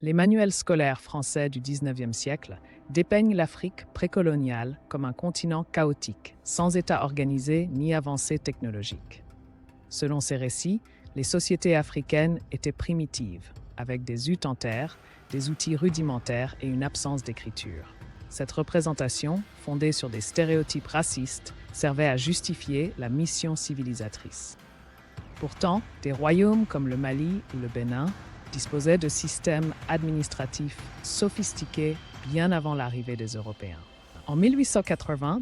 Les manuels scolaires français du 19e siècle dépeignent l'Afrique précoloniale comme un continent chaotique, sans État organisé ni avancée technologique. Selon ces récits, les sociétés africaines étaient primitives, avec des huttes en terre, des outils rudimentaires et une absence d'écriture. Cette représentation, fondée sur des stéréotypes racistes, servait à justifier la mission civilisatrice. Pourtant, des royaumes comme le Mali ou le Bénin disposaient de systèmes administratifs sophistiqués bien avant l'arrivée des Européens. En 1880,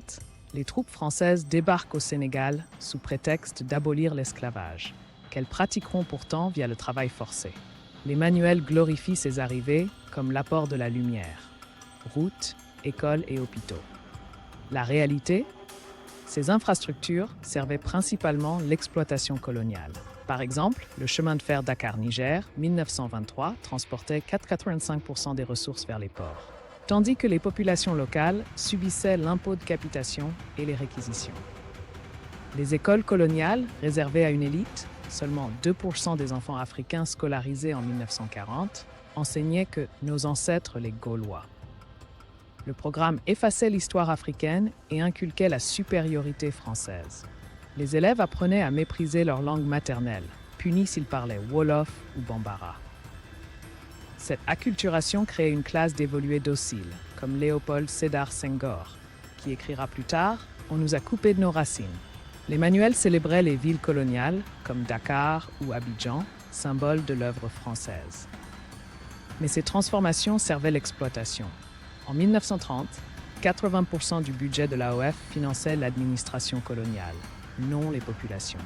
les troupes françaises débarquent au Sénégal sous prétexte d'abolir l'esclavage, qu'elles pratiqueront pourtant via le travail forcé. Les manuels glorifient ces arrivées comme l'apport de la lumière: routes, écoles et hôpitaux. La réalité? Ces infrastructures servaient principalement l'exploitation coloniale. Par exemple, le chemin de fer Dakar-Niger, 1923, transportait 85% des ressources vers les ports, tandis que les populations locales subissaient l'impôt de capitation et les réquisitions. Les écoles coloniales, réservées à une élite, seulement 2% des enfants africains scolarisés en 1940, enseignaient que nos ancêtres les Gaulois. Le programme effaçait l'histoire africaine et inculquait la supériorité française. Les élèves apprenaient à mépriser leur langue maternelle, punis s'ils parlaient Wolof ou Bambara. Cette acculturation créait une classe d'évolués dociles, comme Léopold Sédar Senghor, qui écrira plus tard « On nous a coupé de nos racines ». Les manuels célébraient les villes coloniales, comme Dakar ou Abidjan, symboles de l'œuvre française. Mais ces transformations servaient l'exploitation. En 1930, 80% du budget de l'AOF finançait l'administration coloniale, non les populations.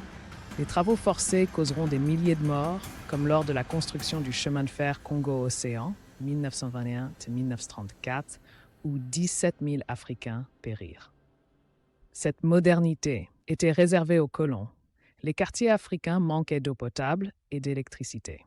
Les travaux forcés causeront des milliers de morts, comme lors de la construction du chemin de fer Congo-Océan, 1921-1934, où 17 000 Africains périrent. Cette modernité était réservée aux colons. Les quartiers africains manquaient d'eau potable et d'électricité.